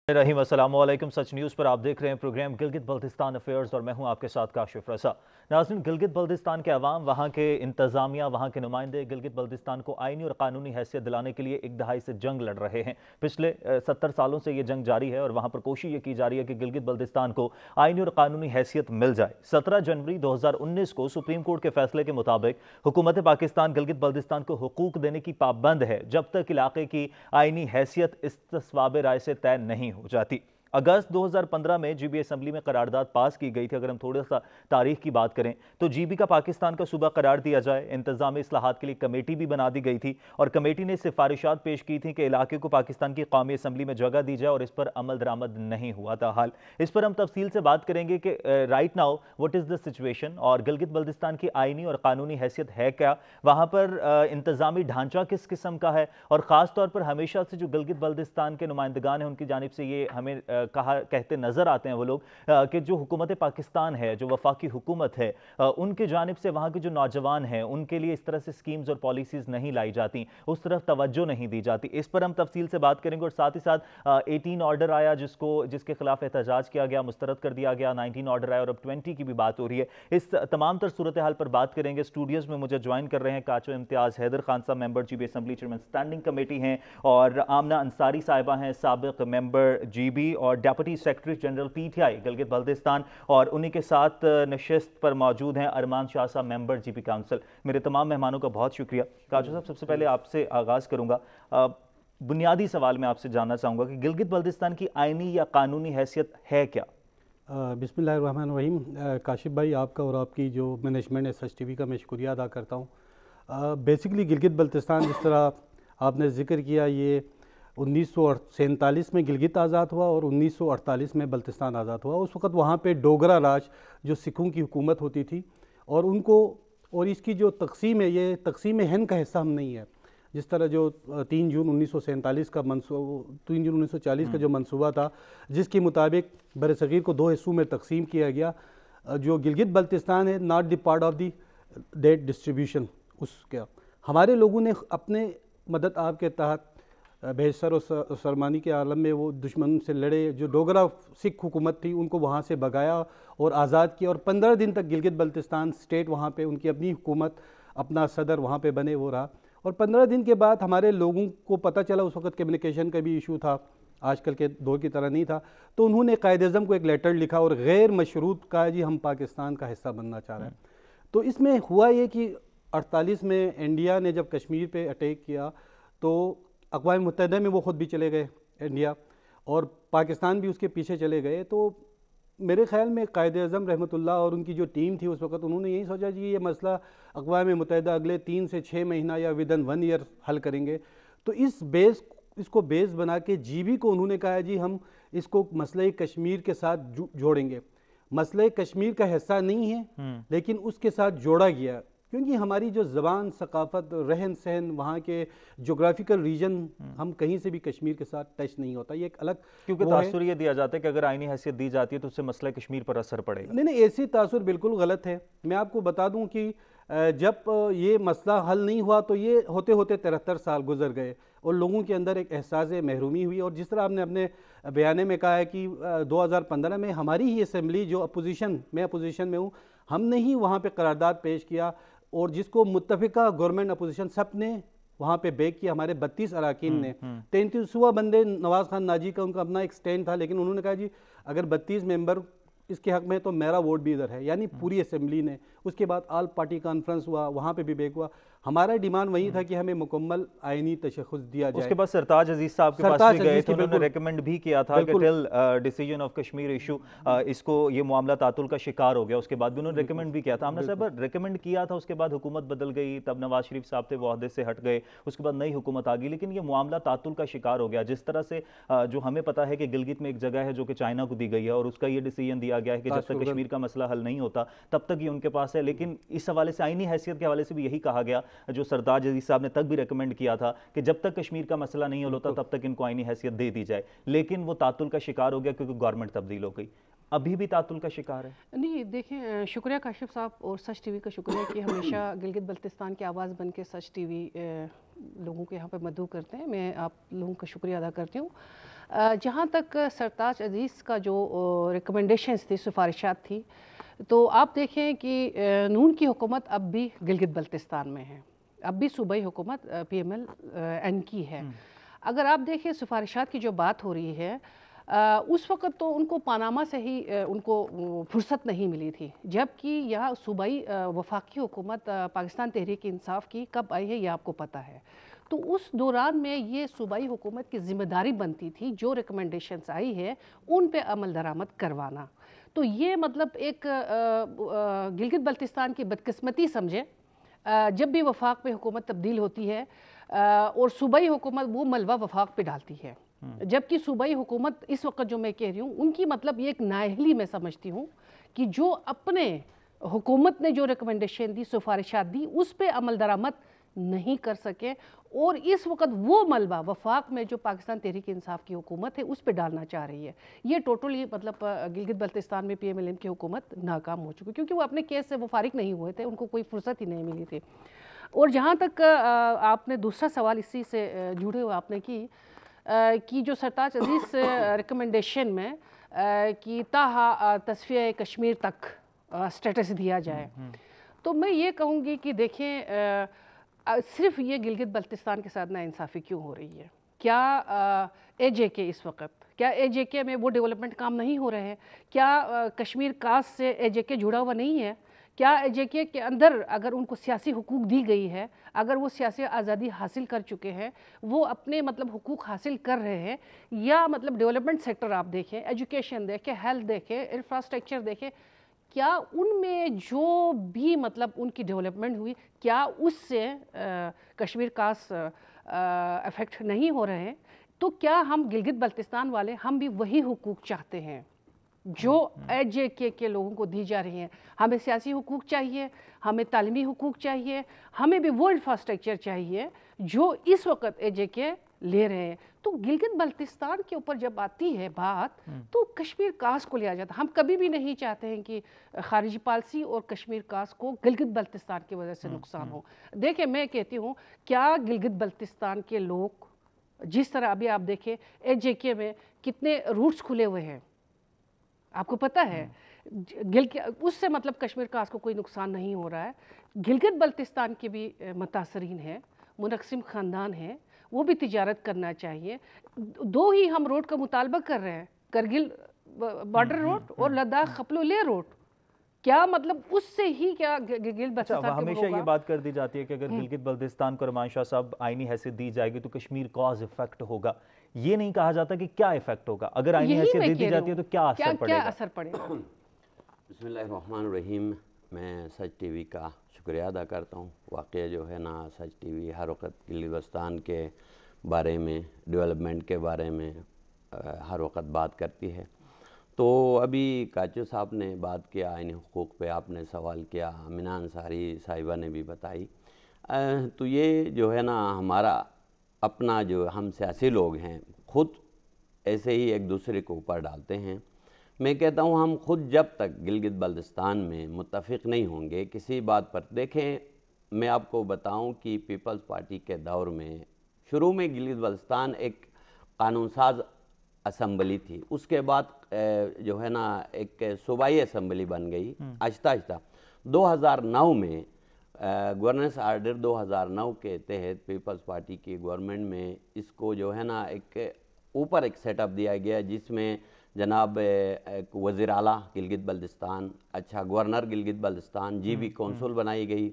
रहीम अस्सलाम वालेकुम। सच न्यूज़ पर आप देख रहे हैं प्रोग्राम गिलगित बल्तिस्तान अफेयर्स और मैं हूं आपके साथ काशिफ रसा। नाज़रीन, गिलगित बल्तिस्तान के अवाम, वहां के इंतज़ामिया, वहां के नुमाइंदे गिलगित बल्तिस्तान को आइनी और कानूनी हैसियत दिलाने के लिए एक दहाई से जंग लड़ रहे हैं। पिछले 70 सालों से ये जंग जारी है और वहां पर कोशिश ये की जा रही है कि गिलगित बल्तिस्तान को आइनी और कानूनी हैसियत मिल जाए। 17 जनवरी 2019 को सुप्रीम कोर्ट के फैसले के मुताबिक हुकूमत पाकिस्तान गिलगित बल्तिस्तान को हुकूक देने की पाबंद है जब तक इलाके की आइनी हैसियत इस्तिस्वाब राय से तय नहीं हो जाती। अगस्त 2015 में जीबी असम्बली में करारदाद पास की गई थी। अगर हम थोड़ा सा तारीख की बात करें तो जीबी का पाकिस्तान का सूबा करार दिया जाए। इंतजामी इस्लाहात के लिए कमेटी भी बना दी गई थी और कमेटी ने सिफारिशात पेश की थी कि इलाके को पाकिस्तान की कौमी असम्बली में जगह दी जाए और इस पर अमल दरामद नहीं हुआ था। हाल इस पर हम तफसील से बात करेंगे कि right now what is the situation और गिलगित बल्तिस्तान की आइनी और कानूनी हैसियत है क्या, वहाँ पर इंतजामी ढांचा किस किस्म का है और ख़ास तौर पर हमेशा से जो गिलगित बल्तिस्तान के नुमाइंदगान हैं उनकी जानिब से ये हमें कहते नजर आते हैं वो लोग कि जो हुकूमत पाकिस्तान है, जो वफाकी हुकूमत है, उनके जानिब से वहाँ के जो नौजवान हैं उनके लिए इस तरह से स्कीम्स और पॉलिसीज़ नहीं लाई जाती, उस तरफ तवज्जो नहीं दी जाती। इस पर हम तफसील से बात करेंगे और साथ ही साथ 18 ऑर्डर आया जिसके खिलाफ एहतजाज किया गया, मुस्तरद कर दिया गया। 19 ऑर्डर आया और अब 20 की भी बात हो रही है। इस तमाम तर सूरत हाल पर बात करेंगे। स्टूडियोज़ में मुझे ज्वाइन कर रहे हैं काचो इम्तियाज़ हैदर खान साहब, member GB assembly chairman standing committee हैं, और आमना अंसारी साहिबा हैं, साबिक मेंबर जीबी और deputy secretary general PTI Gilgit Baltistan, और उन्हीं के साथ नशिस्त पर मौजूद हैं अरमान शाह साहब, मेंबर जीबी काउंसिल। मेरे तमाम मेहमानों का बहुत शुक्रिया। काजू साहब, सबसे पहले आपसे आगाज़ करूंगा। बुनियादी सवाल मैं आपसे जानना चाहूँगा कि गिलगित बल्तिस्तान की आइनी या कानूनी हैसियत है क्या? बिस्मिल्लाहिर्रहमानिर्रहीम। काशिफ भाई, आपका और आपकी जो मैनेजमेंट है सच टीवी का मैं शुक्रिया अदा करता हूँ। बेसिकली गिलगित बल्तिस्तान, जिस तरह आपने ज़िक्र किया, ये 1947 में गिलगित आज़ाद हुआ और 1948 में बल्तिस्तान आज़ाद हुआ। उस वक़्त वहाँ पे डोगरा राज, जो सिखों की हुकूमत होती थी, और उनको और इसकी जो तकसीम है, ये तकसीम हिंद का हिस्सा हम नहीं है। जिस तरह जो 3 जून 1947 का 3 जून 1940 का जो मंसूबा था, जिसके मुताबिक बरसगीर को 2 हिस्सों में तकसीम किया गया, जो गिलगित बल्तिस्तान है not the part of the date distribution. उसका हमारे लोगों ने अपने मदद आपके तहत बेहसर और सरमानी के आलम में वो दुश्मन से लड़े। जो डोगरा सिख हुकूमत थी उनको वहाँ से भगाया और आज़ाद किया, और 15 दिन तक गिलगित बल्तिस्तान स्टेट, वहाँ पे उनकी अपनी हुकूमत, अपना सदर वहाँ पे बने, वो रहा। और 15 दिन के बाद हमारे लोगों को पता चला, उस वक्त कम्युनिकेशन का भी इशू था, आजकल के दौर की तरह नहीं था, तो उन्होंने कायदे-ए-आज़म को एक लेटर लिखा और गैर मशरूत कहा, जी हम पाकिस्तान का हिस्सा बनना चाह रहे हैं। तो इसमें हुआ ये कि 48 में इंडिया ने जब कश्मीर पे अटैक किया तो अक़वाम मुत्तहिदा में वो ख़ुद भी चले गए इंडिया, और पाकिस्तान भी उसके पीछे चले गए। तो मेरे ख़्याल में कायदे-ए-आज़म रहमतुल्लाह और उनकी जो टीम थी उस वक़्त, उन्होंने यही सोचा कि ये मसला अक़वाम मुत्तहिदा अगले 3 से 6 महीना या विदिन 1 ईयर हल करेंगे। तो इसको बेस बना के जीबी को उन्होंने कहा, जी हम इसको मसले कश्मीर के साथ जोड़ेंगे। मसले कश्मीर का हिस्सा नहीं है, लेकिन उसके साथ जोड़ा गया, क्योंकि हमारी जो ज़बान, सकाफ़त, रहन सहन, वहाँ के जोग्राफिकल रीजन, हम कहीं से भी कश्मीर के साथ टच नहीं होता। ये एक अलग, क्योंकि तासुर ये दिया जाता है कि अगर आइनी हैसियत दी जाती है तो उससे मसला कश्मीर पर असर पड़ेगा। नहीं, ऐसी तासुर बिल्कुल गलत है। मैं आपको बता दूं कि जब ये मसला हल नहीं हुआ तो ये होते होते 73 साल गुजर गए और लोगों के अंदर एक एहसास महरूमी हुई। और जिस तरह आपने अपने बयाने में कहा है कि 2015 में हमारी ही असम्बली, जो अपोजिशन, मैं अपोजिशन में हूँ, हमने ही वहाँ पर करारदाद पेश किया, और जिसको मुत्तफ़िका गवर्नमेंट अपोजिशन सब ने वहाँ पे बैक किया। हमारे 32 अरकान ने, 33वां बंदे नवाज़ खान नाजी का, उनका अपना एक स्टैंड था, लेकिन उन्होंने कहा जी अगर 32 मेंबर इसके हक़ में तो मेरा वोट भी इधर है, यानी पूरी असम्बली ने। उसके बाद आल पार्टी कॉन्फ्रेंस हुआ, वहाँ पे भी बैक हुआ। हमारा डिमांड वही था कि हमें मुकम्मल आइनी तशख़्ख़ुस दिया जाए। उसके बाद सरताज अजीज़ साहब के पास भी गए थे, उन्होंने रेकमेंड भी किया था कि till decision of Kashmir issue, इसको ये मामला तातुल का शिकार हो गया। उसके बाद भी उन्होंने रेकमेंड भी किया था। आमना साहब रेकमेंड किया था, उसके बाद हुकूमत बदल गई, तब नवाज शरीफ साहब थे वो ओहदे से हट गए, उसके बाद नई हुकूमत आ गई, लेकिन ये मामला तातुल का शिकार हो गया। जिस तरह से जो हमें पता है कि गिलगित में एक जगह है जो कि चाइना को दी गई है, और उसका ये डिसीजन दिया गया है कि जब तक कश्मीर का मसला हल नहीं होता तब तक ये उनके पास है। लेकिन इस हवाले से, आइनी हैसियत के हवाले से भी यही कहा गया, जो सरताज अजीज साहब ने तक भी रेकमेंड किया था कि जब तक कश्मीर का मसला नहीं हल होता तब तक इनको आइनी हैसियत दे दी जाए, लेकिन वो तातुल का शिकार हो गया क्योंकि गवर्नमेंट तब्दील हो गई। अभी भी तातुल का शिकार है? नहीं, देखें, शुक्रिया काशिफ साहब और सच टीवी का शुक्रिया कि हमेशा गिलगित बल्तिस्तान की आवाज़ बन के सच टीवी लोगों के यहाँ पर मदऊ करते हैं। मैं आप लोगों का शुक्रिया अदा करती हूँ। जहाँ तक सरताज अजीज़ का जो रिकमेंडेशंस थी, सिफारिशात थी, तो आप देखें कि नून की हुकूमत अब भी गिलगित बल्तिस्तान में है, अब भी सूबाई हुकूमत PML एन की है। अगर आप देखें सिफारिशात की जो बात हो रही है, उस वक़्त तो उनको पनामा से ही उनको फुर्सत नहीं मिली थी, जबकि यहाँ सूबाई वफाकी हुकूमत पाकिस्तान तहरीक इंसाफ की कब आई है ये आपको पता है। तो उस दौरान में ये सूबाई हुकूमत की ज़िम्मेदारी बनती थी जो रिकमेंडेशंस आई है उन पे अमल दरामद करवाना। तो ये मतलब एक गिलगित बल्तिस्तान की बदकिस्मती समझे, जब भी वफाक में हुकूमत तब्दील होती है और सूबाई हुकूमत वो मलबा वफाक पे डालती है, जबकि सूबाई हुकूमत इस वक्त जो मैं कह रही हूँ उनकी मतलब ये एक नाअहली मैं समझती हूँ कि जो अपने हुकूमत ने जो रिकमेंडेशन दी, सिफारिशात दी, उस पर अमल दरामद नहीं कर सके और इस वक्त वो मलबा वफाक में जो पाकिस्तान तहरीक इंसाफ की हुकूमत है उस पर डालना चाह रही है। ये टोटली मतलब गिलगित बल्तिस्तान में PMLN की हुकूमत नाकाम हो चुकी, क्योंकि वो अपने केस से वो फारिग नहीं हुए थे, उनको कोई फुर्सत ही नहीं मिली थी। और जहाँ तक आपने दूसरा सवाल इसी से जुड़े हुए आपने कि जो सरताज अजीज़ रिकमेंडेशन में कि ताहा तस्फिया कश्मीर तक स्टेटस दिया जाए, तो मैं ये कहूँगी कि देखें सिर्फ ये गिलगित बल्तिस्तान के साथ नाइंसाफ़ी क्यों हो रही है? क्या AJK इस वक्त, क्या AJK में वो डेवलपमेंट काम नहीं हो रहे हैं? क्या कश्मीर कास्ट से AJK जुड़ा हुआ नहीं है? क्या AJK के अंदर अगर उनको सियासी हुकूक दी गई है, अगर वो सियासी आज़ादी हासिल कर चुके हैं, वो अपने मतलब हुकूक हासिल कर रहे हैं, या मतलब डेवलपमेंट सेक्टर आप देखें, एजुकेशन देखें, हेल्थ देखें, इंफ्रास्ट्रक्चर देखें, क्या उनमें जो भी मतलब उनकी डेवलपमेंट हुई, क्या उससे कश्मीर का अफेक्ट नहीं हो रहे हैं? तो क्या हम गिलगित बल्तिस्तान वाले हम भी वही हुकूक चाहते हैं जो AJK के लोगों को दी जा रही हैं? हमें सियासी हुकूक चाहिए, हमें तालीमी हुकूक चाहिए, हमें भी वो इंफ्रास्ट्रक्चर चाहिए जो इस वक्त AJK ले रहे हैं। तो गिलगित बल्तिस्तान के ऊपर जब आती है बात तो कश्मीर कास्ट को लिया जाता है। हम कभी भी नहीं चाहते हैं कि खारिजी पॉलिसी और कश्मीर कास्ट को गिलगित बल्तिस्तान की वजह से नुकसान हो। देखिए मैं कहती हूँ, क्या गिलगित बल्तिस्तान के लोग जिस तरह अभी आप देखें AJK में कितने रूट्स खुले हुए हैं, आपको पता है, उससे मतलब कश्मीर कास्ट को कोई नुकसान नहीं हो रहा है। गिलगित बल्तिस्तान के भी मुतासरीन हैं, मुनक़सिम ख़ानदान हैं, वो भी तिजारत करना चाहिए। दो ही हम रोड का मुतालबा कर रहे हैं, करगिल बॉर्डर रोड और लद्दाख खपलो ले रोड, क्या मतलब उससे ही क्या गिलगित बल्तिस्तान हमेशा ये बात कर दी जाती है कि अगर गिलगित बल्तिस्तान को रमान शाह साहब आईनी हैसियत दी जाएगी तो कश्मीर कॉज इफेक्ट होगा। ये नहीं कहा जाता कि क्या इफेक्ट होगा, अगर आईनी हैसियत दे दी जाती है तो क्या असर पड़ेगा? बिस्मिल्लाहिर्रहमानिर्रहीम। मैं सच TV का शुक्रिया अदा करता हूँ। वाक़या जो है ना, सच TV हर वक्त गिलगित बल्तिस्तान के बारे में, डेवलपमेंट के बारे में हर वक्त बात करती है। तो अभी काचू साहब ने बात किया, आईनी हुकूक पे आपने सवाल किया, अमीना अंसारी साहिबा ने भी बताई। तो ये जो है ना, हमारा अपना जो हम सियासी लोग हैं खुद ऐसे ही एक दूसरे के ऊपर डालते हैं। मैं कहता हूँ हम खुद जब तक गिलगित बल्तिस्तान में मुत्तफ़िक़ नहीं होंगे किसी बात पर, देखें मैं आपको बताऊँ कि पीपल्स पार्टी के दौर में शुरू में गिलगित बल्तिस्तान एक कानून साज असम्बली थी, उसके बाद जो है ना एक सूबाई असम्बली बन गई। आहिस्ता आहिस्ता 2009 में गवर्नेंस आर्डर 2009 के तहत पीपल्स पार्टी की गवर्नमेंट में इसको जो है ना एक ऊपर एक सेटअप दिया गया, जिसमें जनाब एक वज़ीर आला गिलगित बल्तिस्तान, अच्छा governor Gilgit Baltistan, GB council बनाई गई।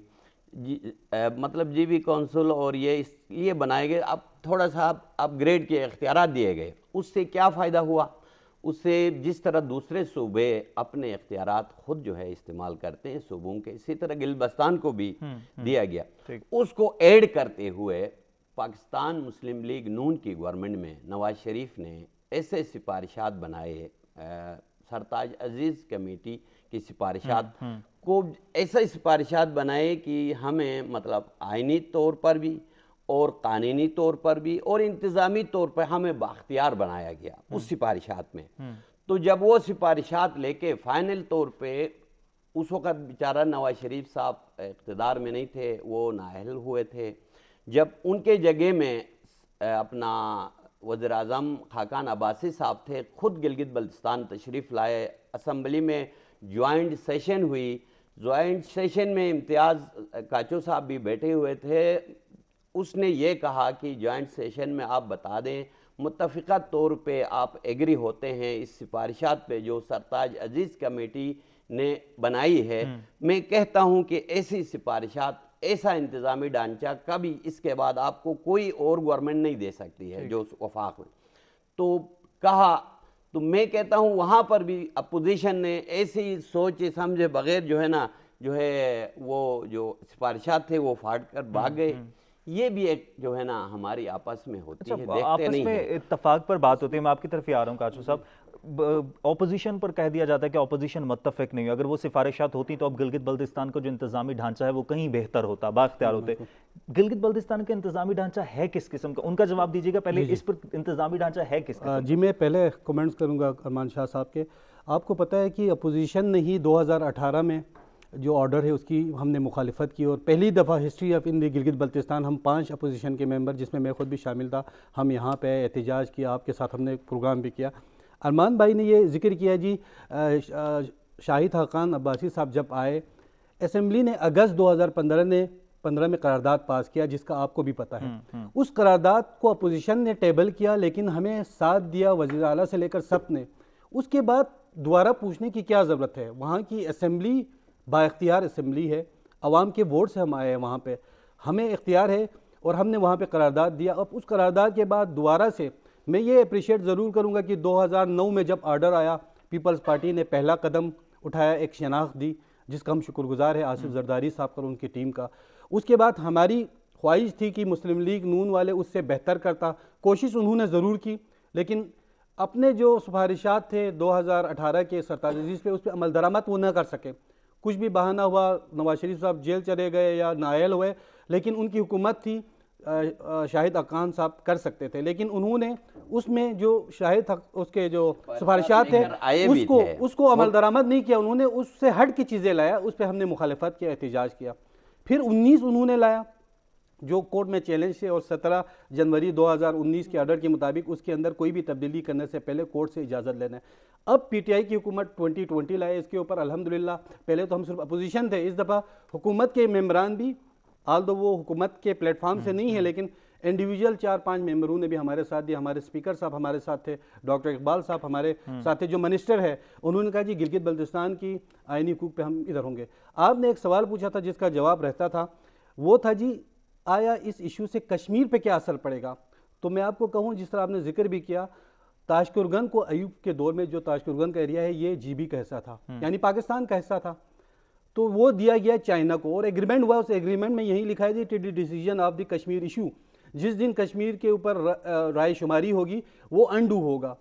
मतलब GB कौंसिल और ये इसलिए बनाए गए, अब थोड़ा सा अपग्रेड के इख्तियारात दिए गए। उससे क्या फ़ायदा हुआ? उससे जिस तरह दूसरे सूबे अपने इख्तियारात खुद जो है इस्तेमाल करते हैं सूबों के, इसी तरह गिलगित बल्तिस्तान को भी दिया गया। उसको ऐड करते हुए पाकिस्तान मुस्लिम लीग नून की गवर्नमेंट में नवाज शरीफ ने ऐसे सिफारिशात बनाए, सरताज अजीज़ कमेटी की सिफारिशात को ऐसे सिफारिशात बनाए कि हमें मतलब आइनी तौर पर भी और कानूनी तौर पर भी और इंतज़ामी तौर पर हमें बाख्तियार बनाया गया उस सिफारिशात में। तो जब वो सिफारिशात लेके फ़ाइनल तौर पे, उस वक़्त बेचारा नवाज शरीफ साहब इक़्तिदार में नहीं थे, वो नाअहल हुए थे, जब उनके जगह में अपना वज़ीर-ए-आज़म खाकान अब्बासी साहब थे, ख़ुद गिलगित बल्तिस्तान तशरीफ़ लाए। असम्बली में जॉइंट सेशन हुई, जॉइंट सेशन में इम्तियाज़ काचो साहब भी बैठे हुए थे। उसने ये कहा कि जॉइंट सेशन में आप बता दें, मुत्तफ़िक़ा तौर पे आप एग्री होते हैं इस सिफारिशात पे जो सरताज अजीज़ कमेटी ने बनाई है। मैं कहता हूँ कि ऐसी सिफारिशात, ऐसा इंतज़ामी ढांचा कभी इसके बाद आपको कोई और गवर्नमेंट नहीं दे सकती है जो वफाक में। तो कहा, तो मैं कहता हूँ वहाँ पर भी अपोजिशन ने ऐसी सोच समझे बगैर जो है ना, जो है वो जो सिफारिशात थे वो फाड़ कर भाग गए। ये भी एक जो है ना हमारी आपस में होती है, देखते आपस नहीं में है। इत्तफाक पर बात होती है। मैं आपकी तरफ ही आ रहा हूँ काचू साहब। ऑपोजिशन पर कह दिया जाता है कि ऑपोजिशन मुत्तफिक नहीं है। अगर वो सिफारिशात होती तो अब गिलगित बल्तिस्तान का जो इंतजामी ढांचा है वो कहीं बेहतर होता, बाख्तियार होते। गिलगित बल्तिस्तान का इंतजामी ढांचा है किस किस्म का, उनका जवाब दीजिएगा पहले। इस पर इंतजामी ढांचा है किस किस्म? जी, मैं पहले कमेंट्स करूंगा अरमान शाह साहब के। आपको पता है कि अपोजिशन ने ही 2018 में जो ऑर्डर है उसकी हमने मुखालिफत की, और पहली दफ़ा हिस्ट्री ऑफ इन गिलगित बल्तिस्तान हम 5 अपोजिशन के मेंबर, जिसमें मैं खुद भी शामिल था, हम यहाँ पे एहतजाज किया, आपके साथ हमने प्रोग्राम भी किया। अरमान भाई ने ये जिक्र किया जी, शाहिद खाकान अब्बासी साहब जब आए, असम्बली ने अगस्त 2015 में करारदाद पास किया, जिसका आपको भी पता है। उस करारदाद को अपोजिशन ने टेबल किया, लेकिन हमें साथ दिया वज़ीर आला से लेकर सब ने। उसके बाद दोबारा पूछने की क्या ज़रूरत है? वहाँ की असम्बली बाइख्तियार असम्बली है, अवाम के वोट से हम आए हैं, वहाँ पे हमें इख्तियार है और हमने वहाँ पे करारदाद दिया। अब उस करारदाद के बाद दोबारा से मैं ये अप्रिशिएट ज़रूर करूँगा कि 2009 में जब ऑर्डर आया, पीपल्स पार्टी ने पहला कदम उठाया, एक शनाख्त दी, जिसका हम शुक्रगुजार है आसिफ जरदारी साहब और उनकी टीम का। उसके बाद हमारी ख्वाहिश थी कि मुस्लिम लीग नून वाले उससे बेहतर करता, कोशिश उन्होंने ज़रूर की, लेकिन अपने जो सिफारिशात थे 2018 के सरताज अजीज़ पे, उस पर अमल दरामद वो न कर सके। कुछ भी बहाना हुआ, नवाज शरीफ साहब जेल चले गए या नायल हुए, लेकिन उनकी हुकूमत थी, शाहिद खान साहब कर सकते थे, लेकिन उन्होंने उसमें जो शाहिद उसके जो सिफारिशात थे उसको अमल दरामद नहीं किया। उन्होंने उससे हट की चीज़ें लाया, उस पर हमने मुखालिफत किया, एहतजाज किया। फिर 19 उन्होंने लाया जो कोर्ट में चैलेंज है, और 17 जनवरी 2019 के ऑर्डर के मुताबिक उसके अंदर कोई भी तब्दीली करने से पहले कोर्ट से इजाज़त लेना है। अब पीटीआई की हुकूमत 2020 लाए, इसके ऊपर अल्हम्दुलिल्लाह, पहले तो हम सिर्फ अपोजिशन थे, इस दफ़ा हुकूमत के मेम्बरान भी, आल दो वो हुकूमत के प्लेटफॉर्म से नहीं है, लेकिन इंडिविजुअल 4-5 मेंबरों ने भी हमारे साथ दिया। हमारे स्पीकर साहब हमारे साथ थे, डॉक्टर इकबाल साहब हमारे साथ थे, जो मिनिस्टर है, उन्होंने कहा जी गिलगित बल्तिस्तान की आइनी हुकूक पे हम इधर होंगे। आपने एक सवाल पूछा था जिसका जवाब रहता था, वो था जी आया इस इशू से कश्मीर पे क्या असर पड़ेगा? तो मैं आपको कहूँ, जिस तरह आपने जिक्र भी किया, ताशकुरगन को अयूब के दौर में जो ताशकुरगन का एरिया है ये जीबी का हिस्सा था, यानी पाकिस्तान का हिस्सा था, तो वो दिया गया चाइना को, और एग्रीमेंट हुआ। उस एग्रीमेंट में यही लिखा है जी decision of the Kashmir issue, जिस दिन कश्मीर के ऊपर राय शुमारी होगी वो अनडू होगा।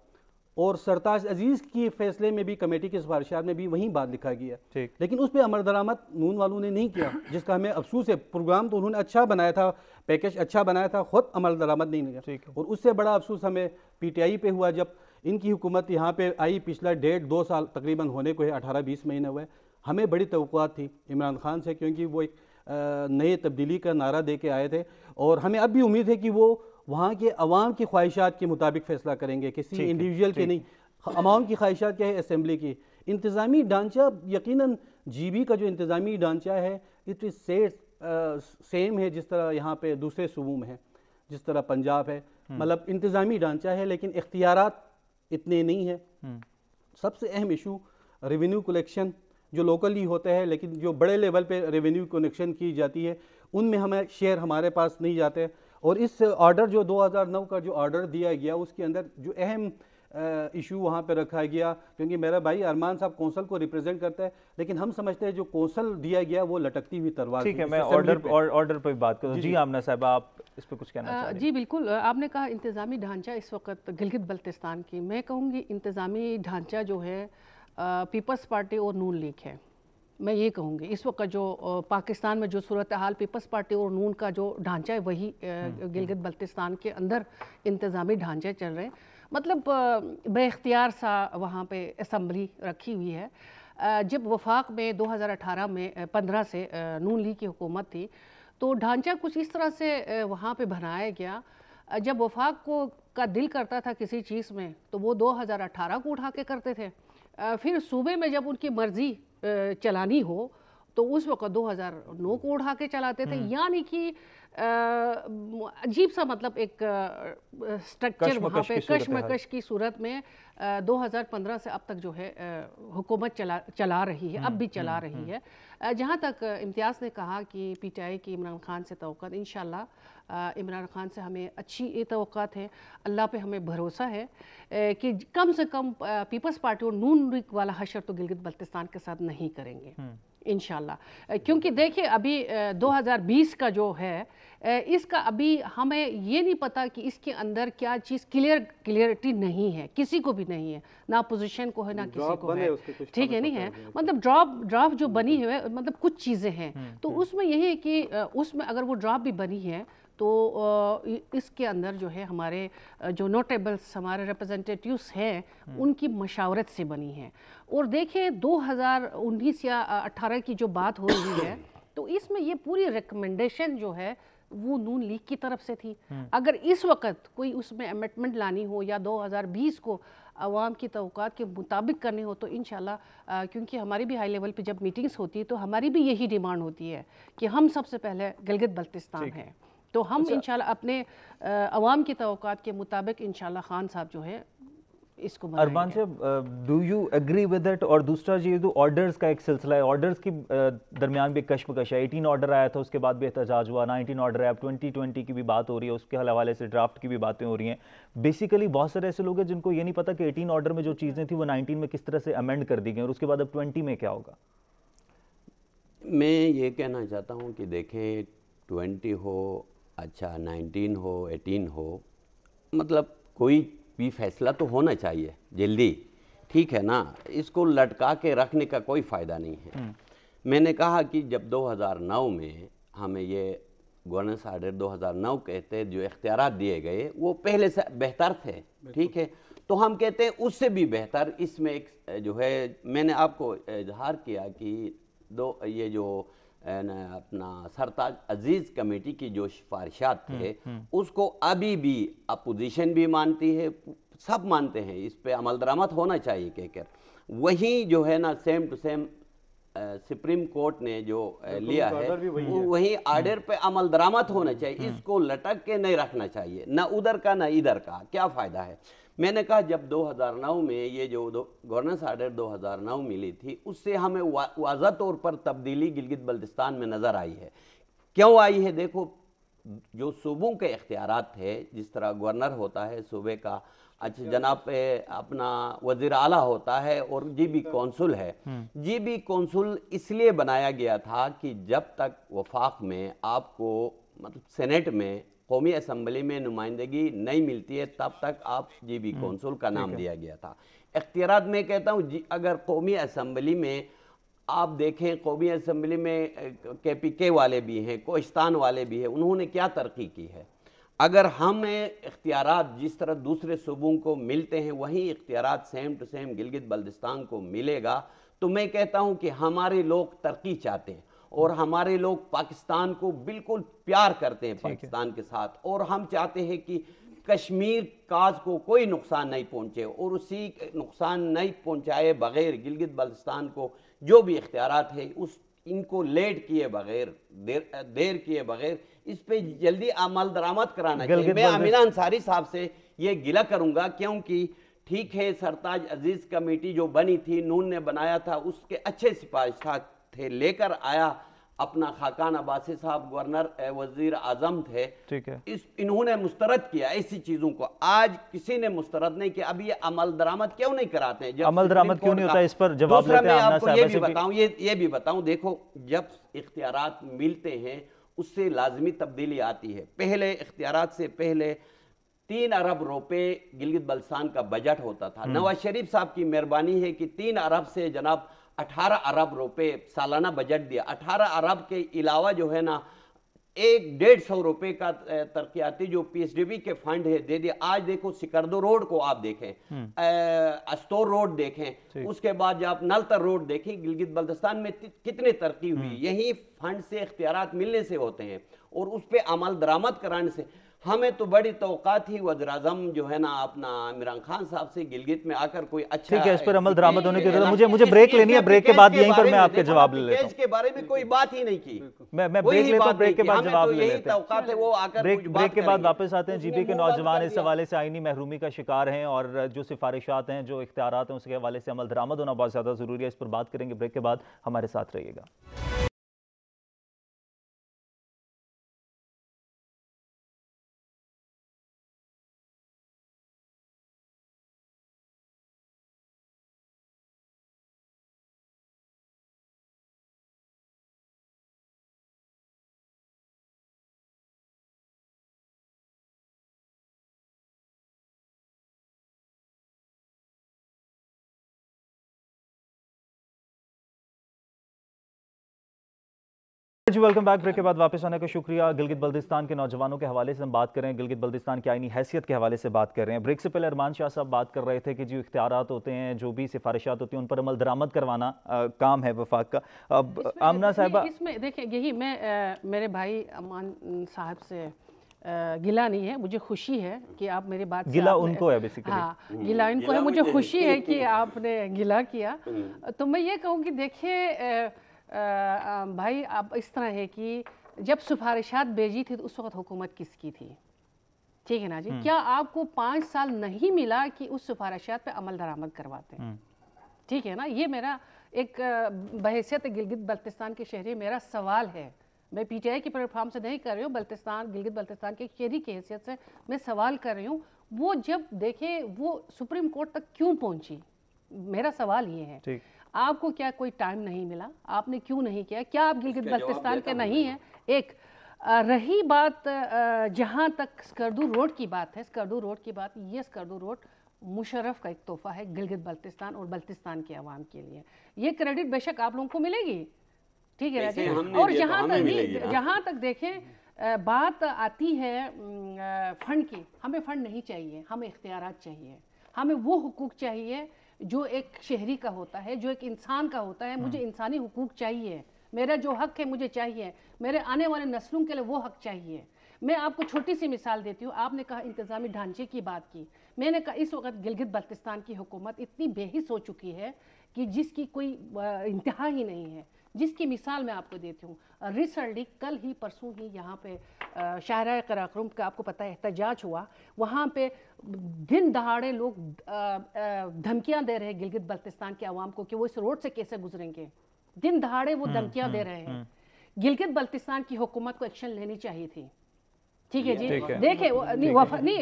और सरताज अजीज़ के फैसले में भी, कमेटी के सिफारिशात में भी वही बात लिखा गया, लेकिन उस पर अमल दरामद नून वालों ने नहीं किया, जिसका हमें अफसोस है। प्रोग्राम तो उन्होंने अच्छा बनाया था, पैकेज अच्छा बनाया था, खुद अमल दरामद नहीं किया। और उससे बड़ा अफसोस हमें पीटीआई पे हुआ जब इनकी हुकूमत यहाँ पे आई, पिछला 1.5-2 साल तकरीबन होने को है, 18-20 महीने हुए। हमें बड़ी तवक्कुआत थी इमरान खान से, क्योंकि वो एक नए तब्दीली का नारा दे के आए थे, और हमें अब भी उम्मीद है कि वो वहाँ के अवाम की ख्वाहिशात के मुताबिक फ़ैसला करेंगे, किसी इंडिविजुअल के नहीं। अवाम की ख्वाहिशात क्या है? असम्बली की इंतज़ामी ढांचा, यकीनन जीबी का जो इंतज़ामी ढांचा है इट इज़ सेम है जिस तरह यहाँ पे दूसरे सूबों में है, जिस तरह पंजाब है, मतलब इंतज़ामी ढांचा है, लेकिन इख्तियारात इतने नहीं है। सबसे अहम इशू रेवेन्यू कलेक्शन जो लोकली होता है, लेकिन जो बड़े लेवल पे रेवेन्यू कलेक्शन की जाती है उनमें हमें शेयर हमारे पास नहीं जाते। और इस ऑर्डर जो 2009 का जो ऑर्डर दिया गया, उसके अंदर जो अहम इशू वहाँ पे रखा गया, क्योंकि मेरा भाई अरमान साहब कौंसल को रिप्रेजेंट करता है, लेकिन हम समझते हैं जो कौंसल दिया गया वो लटकती हुई तलवार। ठीक है, मैं ऑर्डर पर बात करूँ। जी आमना साहब, आप इस पर कुछ कहना चाह रहे हैं? जी बिल्कुल, आपने कहा इंतज़ामी ढांचा इस वक्त गिलगित बल्तिस्तान की, मैं कहूँगी इंतज़ामी ढांचा जो है पीपल्स पार्टी और नून लीग है। मैं ये कहूँगी इस वक्त जो पाकिस्तान में जो सूरत हाल, पीपल्स पार्टी और नून का जो ढांचा है वही गिलगित बल्तिस्तान के अंदर इंतज़ामी ढांचे चल रहे हैं। मतलब बेख्तियार सा वहाँ पे असम्बली रखी हुई है। जब वफाक में 2018 में 15 से नून लीग की हुकूमत थी, तो ढांचा कुछ इस तरह से वहाँ पे बनाया गया। जब वफाक को का दिल करता था किसी चीज़ में तो वो 2018 को उठा के करते थे। फिर सूबे में जब उनकी मर्जी चलानी हो तो उस वक्त 2009 को उठा के चलाते थे। यानी कि अजीब सा मतलब एक स्ट्रक्चर वहाँ पे कश्मकश की सूरत में 2015 से अब तक जो है हुकूमत चला रही है, अब भी चला रही है। जहाँ तक इम्तियाज़ ने कहा कि पीटीआई की इमरान खान से तवक्कुत, इंशाल्लाह इमरान खान से हमें अच्छी तवक्कुत है, अल्लाह पे हमें भरोसा है कि कम से कम पीपल्स पार्टी और नून लीग वाला हशर तो गिलगित बल्तिस्तान के साथ नहीं करेंगे इंशाल्लाह। क्योंकि देखिए अभी 2020 का जो है इसका अभी हमें ये नहीं पता कि इसके अंदर क्या चीज़ क्लियरिटी नहीं है, किसी को भी नहीं है, ना अपोजिशन को है ना किसी को है, ठीक है, नहीं है। मतलब ड्राफ्ट जो बनी है मतलब कुछ चीज़ें हैं तो उसमें यही है कि उसमें अगर वो ड्राफ्ट भी बनी है तो इसके अंदर जो है हमारे जो नोटेबल्स हमारे रिप्रेजेंटेटिव्स हैं उनकी मशावरत से बनी है। और देखिए 2019 या 18 की जो बात हो रही है तो इसमें ये पूरी रिकमेंडेशन जो है वो नून लीग की तरफ से थी। अगर इस वक्त कोई उसमें अमेंडमेंट लानी हो या 2020 को अवाम की तवक्कुआत के मुताबिक करने हो तो इंशाल्लाह, क्योंकि हमारी भी हाई लेवल पे जब मीटिंग्स होती है तो हमारी भी यही डिमांड होती है कि हम सबसे पहले गिलगित बल्तिस्तान है तो हम इंशाल्लाह अपने अवाम की तवक्कुआत के मुताबिक इंशाल्लाह खान साहब जो है इसको Arman Sahab, do you agree with it? और दूसरा ये जो ऑर्डर्स का एक सिलसिला है, ऑर्डर्स की दरमियान भी कशमकश है। 18 ऑर्डर आया था, उसके बाद भी एहतजाज हुआ, 19 ऑर्डर है, अब 2020 की भी बात हो रही है, उसके हवाले से ड्राफ्ट की भी बातें हो रही हैं। बेसिकली बहुत सारे ऐसे लोग हैं जिनको ये नहीं पता कि 18 ऑर्डर में जो चीज़ें थी वो 19 में किस तरह से अमेंड कर दी गई और उसके बाद अब 20 में क्या होगा। मैं ये कहना चाहता हूँ कि देखें 20 हो, अच्छा 19 हो, 18 हो, मतलब कोई भी फैसला तो होना चाहिए जल्दी, ठीक है ना। इसको लटका के रखने का कोई फ़ायदा नहीं है। मैंने कहा कि जब 2009 में हमें ये गवर्नेंस आर्डर 2009 के तहत जो इख्तियारात दिए गए वो पहले से बेहतर थे, ठीक है, तो हम कहते हैं उससे भी बेहतर इसमें एक जो है, मैंने आपको इजहार किया कि ये जो अपना सरताज अजीज़ कमेटी की जो सिफारिशात थे उसको अभी भी अपोजिशन भी मानती है, सब मानते हैं, इस पे अमल दरामद होना चाहिए कहकर। वहीं जो है ना same to same supreme court ने जो लिया है वहीं आर्डर पे अमल दरामद होना चाहिए। इसको लटक के नहीं रखना चाहिए, ना उधर का ना इधर का, क्या फ़ायदा है। मैंने कहा जब 2009 में ये जो गवर्नेंस आर्डर 2009 मिली थी उससे हमें वाज़ह तौर पर तब्दीली गिलगित बल्तिस्तान में नज़र आई है। क्यों आई है? देखो, जो सूबों के इख्तियारात थे, जिस तरह गवर्नर होता है सूबे का, अच्छा जनाब अपना वज़ीर आला होता है और जीबी कौंसुल है। जीबी कौंसुल इसलिए बनाया गया था कि जब तक वफाक में आपको मतलब सेनेट में कौमी असम्बली में नुमाइंदगी नहीं मिलती है तब तक आप जीबी कौंसुल का नाम दिया गया था। इख्तियारात में कहता हूँ अगर कौमी असम्बली में आप देखें, कौमी असम्बली में KPK वाले भी हैं, कोहिस्तान वाले भी हैं, उन्होंने क्या तरक्की की है। अगर हमें इख्तियारात जिस तरह दूसरे सूबों को मिलते हैं वहीं इख्तियारात same to same Gilgit Baltistan को मिलेगा तो मैं कहता हूँ कि हमारे लोग तरक्की चाहते हैं और हमारे लोग पाकिस्तान को बिल्कुल प्यार करते हैं पाकिस्तान के साथ, और हम चाहते हैं कि कश्मीर काज को कोई नुकसान नहीं पहुंचे और उसी नुकसान नहीं पहुंचाए बगैर गिलगित बल्तिस्तान को जो भी इख्तियारात है उस इनको लेट किए बगैर देर किए बगैर इस पे जल्दी अमल दरामद कराना चाहिए। मैं अमीना अंसारी साहब से ये गिला करूंगा क्योंकि ठीक है सरताज अजीज कमेटी जो बनी थी, नून ने बनाया था, उसके अच्छे सिफारिश थे, लेकर आया अपना खाकान अब्बासी साहब गवर्नर वजीर आजम थे, ठीक है, इन्होंने मुस्तरद किया ऐसी चीजों को। आज किसी ने मुस्तरद नहीं किया। अभी ये अमल दरामद क्यों नहीं कराते हैं? अमल दरामद क्यों नहीं होता, इस पर जवाब लेते हैं। मैं आपको ये भी बताऊं, देखो जब इख्तियारात मिलते हैं उससे लाजमी तब्दीली आती है। पहले इख्तियारात से पहले 3 अरब रुपए गिलगित बल्तिस्तान का बजट होता था। नवाज शरीफ साहब की मेहरबानी है कि 3 अरब से जनाब 18 अरब रुपए सालाना बजट दिया। 18 अरब के अलावा जो है ना 150 रुपए का तरक्याती जो PSDB के फंड है दे दिया। आज देखो सिकरदो रोड को आप देखें, अस्तोर रोड देखें, उसके बाद जब आप नलतर रोड देखें, गिलगित बल्तिस्तान में कितनी तरक्की हुई। यही फंड से इख्तियारात मिलने से होते हैं और उस पर अमल दरामद कराने से। हमें तो बड़ी तौक़ा थी वज़ीर आज़म जो है ना अपना इमरान खान साहब से गिलगित में आकर कोई अच्छा, ठीक है, इस पर अमल दरामद होने की जरूरत। मुझे ब्रेक लेनी है, ब्रेक के बाद यहीं पर मैं आपके जवाब ले लेता हूं। के बारे में कोई बात ही नहीं की। मैं ब्रेक लेता हूं, ब्रेक के बाद जवाब ले लेते हैं। वो आकर ब्रेक के बाद वापस आते हैं। जीबी के नौजवान इस हवाले से आईनी महरूमी का शिकार हैं और जो सिफारिशात हैं, जो इख्तियारात हैं, उसके हवाले से अमल दरामद होना बहुत ज़्यादा ज़रूरी है। इस पर बात करेंगे ब्रेक के बाद, हमारे साथ रहिएगा। जी वेलकम बैक। ब्रेक के बाद वापस आने का शुक्रिया। गिलगित बल्तिस्तान के नौजवानों के हवाले से हम बात कर रहे हैं, गिलगित बल्तिस्तान की आईनी हैसियत के हवाले से बात कर रहे हैं। ब्रेक से पहले अरमान शाह साहब बात कर रहे थे कि जो इख्तियारात होते हैं, जो भी सिफारिशात होती हैं, उन पर अमल दरामद करवाना काम है वफाक का। अब आमना साहिबा, इसमें देखिए, यही मैं मेरे भाई अमान साहब से गिला नहीं है, मुझे खुशी है कि आप मेरी बात गिला उनको है बेसिकली। हाँ, गिला इनको है, मुझे खुशी है कि आपने गिला किया। तो मैं ये कहूँ कि देखिए भाई, आप इस तरह है कि जब सिफारिशात भेजी थी तो उस वक्त हुकूमत किसकी थी? ठीक है ना जी। क्या आपको 5 साल नहीं मिला कि उस सिफारिशात पे अमल दरामद करवाते हैं? ठीक है ना। ये मेरा एक बहैसियत गिलगित बल्तिस्तान के शहरी मेरा सवाल है। मैं पीटीआई के प्लेटफॉर्म से नहीं कर रही हूँ, बल्तिस्तान गिलगित बल्तिस्तान के शहरी की हैसियत से मैं सवाल कर रही हूँ। वो जब देखे वो सुप्रीम कोर्ट तक क्यों पहुंची? मेरा सवाल ये है, आपको क्या कोई टाइम नहीं मिला? आपने क्यों नहीं किया? क्या आप गिलगित बल्तिस्तान के नहीं हैं? एक रही बात जहाँ तक स्कर्दू रोड की बात है, स्कर्दू रोड की बात, ये स्कर्दू रोड मुशर्रफ का एक तोहफा है गिलगित बल्तिस्तान और बल्तिस्तान के अवाम के लिए। ये क्रेडिट बेशक आप लोगों को मिलेगी, ठीक है ना। और जहाँ तक देखें बात आती है फंड की, हमें फंड नहीं चाहिए, हमें इख्तियारात चाहिए, हमें वो हुकूक चाहिए जो एक शहरी का होता है, जो एक इंसान का होता है। मुझे इंसानी हुकूक चाहिए, मेरा जो हक है मुझे चाहिए, मेरे आने वाले नस्लों के लिए वो हक चाहिए। मैं आपको छोटी सी मिसाल देती हूँ। आपने कहा इंतज़ामी ढांचे की बात की, मैंने कहा इस वक्त गिलगित बल्तिस्तान की हुकूमत इतनी बेहिस हो चुकी है कि जिसकी कोई इंतहा ही नहीं है। जिसकी मिसाल मैं आपको देती हूँ, रिसेंटली कल ही परसों ही यहाँ पे शाहरा कराक्रम का आपको पता है एहतजाज हुआ। वहाँ पे दिन दहाड़े लोग धमकियाँ दे रहे हैं गिलगित बल्तिस्तान के अवाम को कि वो इस रोड से कैसे गुजरेंगे। दिन दहाड़े वो धमकियाँ दे रहे हैं। गिलगित बल्तिस्तान की हुकूमत को एक्शन लेनी चाहिए थी, ठीक है जी। देखे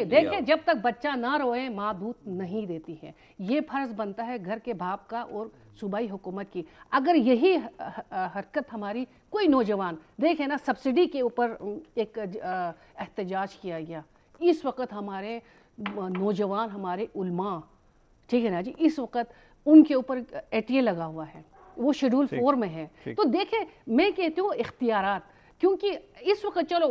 देखे जब तक बच्चा ना रोए माँ दूध नहीं देती है। ये फर्ज बनता है घर के बाप का और सूबाई हुकूमत की। अगर यही हरकत हमारी कोई नौजवान देखे ना, सब्सिडी के ऊपर एक एहतजाज किया गया। इस वक्त हमारे नौजवान, हमारे उलमा, ठीक है ना जी, इस वक्त उनके ऊपर एटीए लगा हुआ है, वो शेड्यूल 4 में है। तो देखे, मैं कहती हूँ इख्तियारात, क्योंकि इस वक्त चलो